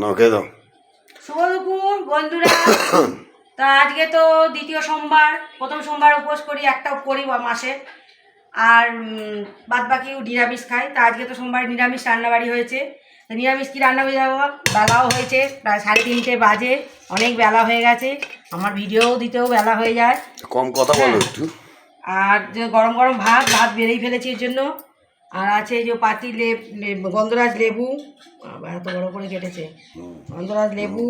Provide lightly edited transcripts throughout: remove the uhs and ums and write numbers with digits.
না খেয়ে দাও। শুভ দুপুর বন্ধুরা। তা আজকে তো দ্বিতীয় সোমবার, প্রথম সোমবার উপোস করি, একটা করি মাসে, আর বাদ বাকি নিরামিষ খাই। তা আজকে তো সোমবার নিরামিষ রান্নাবাড়ি হয়েছে। তো নিরামিষ কী রান্না হয়ে যাবো, বেলাও হয়েছে, প্রায় 3:30 বাজে, অনেক বেলা হয়ে গেছে, আমার ভিডিও দিতেও বেলা হয়ে যায়। কম কথা বলো একটু। আর যে গরম গরম ভাত বেড়েই ফেলেছি এর জন্য। আর আছে এই যে পাতি গন্ধরাজ লেবু, এত বড় করে কেটেছে, গন্ধরাজ লেবু,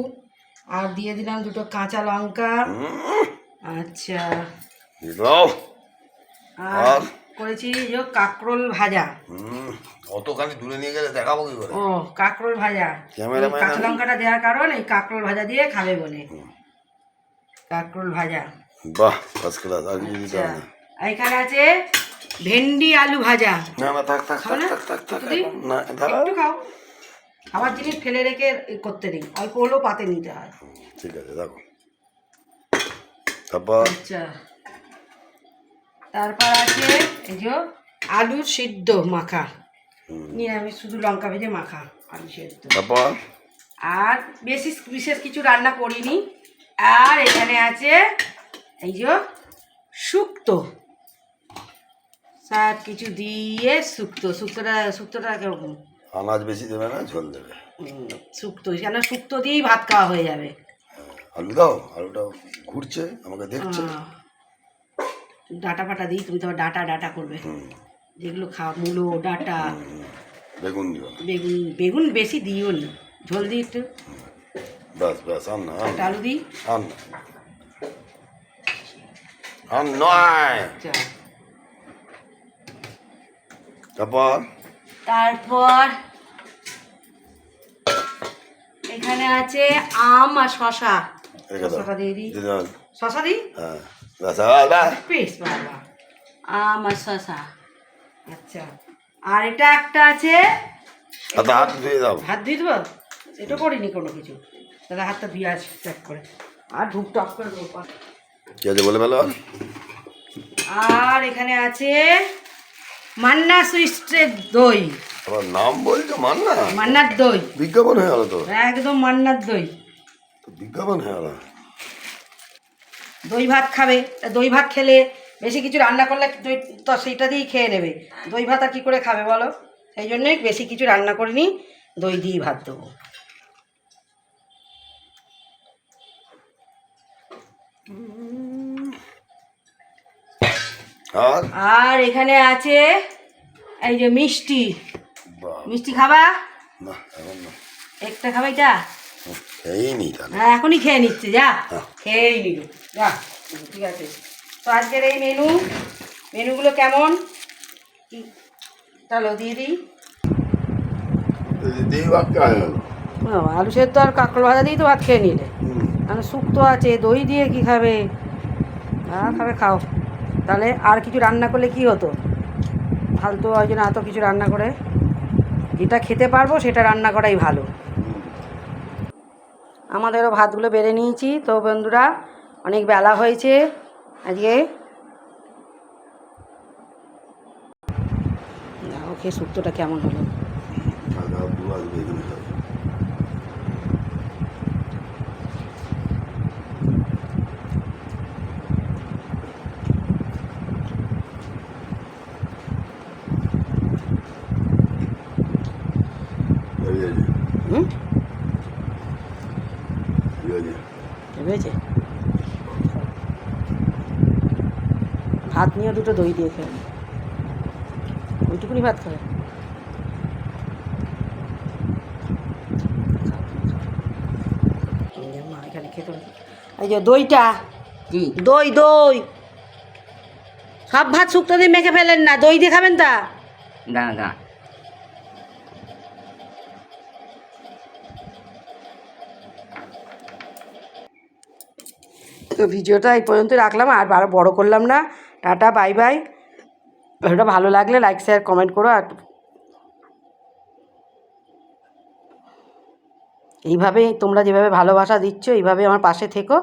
আর দিয়ে দিলাম 2টো কাঁচা লঙ্কা। আচ্ছা, আর করেছি যে কাঁকরোল ভাজা। অতখানি দূরে নিয়ে গেলে দেখাবো কি করে? ও কাঁকরোল ভাজা, কাঁচা লঙ্কাটা দেওয়ার কারণ এই কাঁকরোল ভাজা দিয়ে খাবে বলে কাঁকরোল ভাজা। বাহ, ফার্স্ট ক্লাস। আর কিছু দিতে হবে না। এখানে আছে ভেন্ডি আলু ভাজা। না না, থাক থাক থাক থাক থাক না, একটু খাও, খাবার জিনিস ফেলে রেখে করতে নেই, অল্প হলেও পাতে নিতে হয়। ঠিক আছে, দেখো। তারপর আচ্ছা, তারপর আছে এই যে আলু সিদ্ধ মাখা, নিরামিষ, শুধু লঙ্কা ভেজে মাখা আলু সিদ্ধ। তারপর আর বিশেষ কিছু রান্না করিনি। আর এখানে আছে এই যে শুক্তো, সব কিছু দিয়ে শুক্তোটা কিরকম? আনাজ বেশি দেবে না, ঝোল দেবে। শুক্তো, কেন শুক্তো দিয়েই ভাত খাওয়া হয়ে যাবে। আলু দাও, আলুটা ঘুরছে, আমাকে দেখছে। ডাটা ফাটা দিই, তুমি তো ডাটা করবে, যেগুলো খাও, মূলো, ডাটা। বেগুন দিও না। বেগুন বেশি দিও নি, ঝোল দিই একটু। ব্যাস ব্যাস, আর না, আলু দিই, আর না, আর নয়। তারপর এখানে আছে আম আর শশা। শশাটা দিয়ে দিই, শশা দিই, বেশ বাবা, আম আর শশা। আচ্ছা, আর এটা একটা আছে, হাত ধুয়ে দাও। হাত ধুয়ে দেবো, এটা করিনি কোনো কিছু, তাহলে হাতটা ধুয়ে আস চেক করে, আর টপ করে দেবো। কি আছে বলে ফেলো। আর এখানে আছে মান্না সুইস্টের দই। আমার নাম বলছো মান্না? মান্নার দই, বিজ্ঞাপন হয়ে গেল তো। একদম মান্নার দই, বিজ্ঞাপন হয়ে গেল। দই ভাত খাবে, দই ভাত খেলে বেশি কিছু রান্না করলে দই তো সেইটা দিয়েই খেয়ে নেবে, দই ভাত আর কী করে খাবে বলো? সেই জন্যই বেশি কিছু রান্না করিনি, দই দিয়েই ভাত দেবো। আর এখানে আছে এই যে মিষ্টি, মিষ্টি খাবা? একটা খাবে এটা? হ্যাঁ, এখনই খেয়ে নিচ্ছে, যা খেয়েই নিল, যা। ঠিক আছে, তো আজকের এই মেনুগুলো কেমন চলো দিয়ে দিই। আলু সেদ্ধ আর কাঁকড় ভাজা দিয়ে তো ভাত খেয়ে নিলে, মানে শুক্তো আছে, দই দিয়ে কি খাবে? হ্যাঁ খাবে, খাও। তাহলে আর কিছু রান্না করলে কি হতো, ফালতু ওই জন্য এত কিছু রান্না করে, যেটা খেতে পারবো সেটা রান্না করাই ভালো। আমাদেরও ভাতগুলো বেড়ে নিয়েছি। তো বন্ধুরা, অনেক বেলা হয়েছে আজকে। ওকে, শুক্তোটা কেমন হলো? ভেবেছে ভাত নিয়ে 2টো দই দিয়ে খেয়ে, ওইটুকুনি ভাত খাবে। এখানে খেতে, এই যে দইটা, দই সব ভাত শুক্তো দিয়ে মেখে ফেলেন না, দই দিয়ে খাবেন। তা না না, তো ভিডিওটা এই পর্যন্ত রাখলাম, আর বড় করলাম না। Tata, bye bye. ভিডিওটা ভালো লাগলে লাইক, শেয়ার, কমেন্ট করো। আর এইভাবে তোমরা যেভাবে ভালোবাসা দিচ্ছ, এইভাবে আমার পাশে থেকো।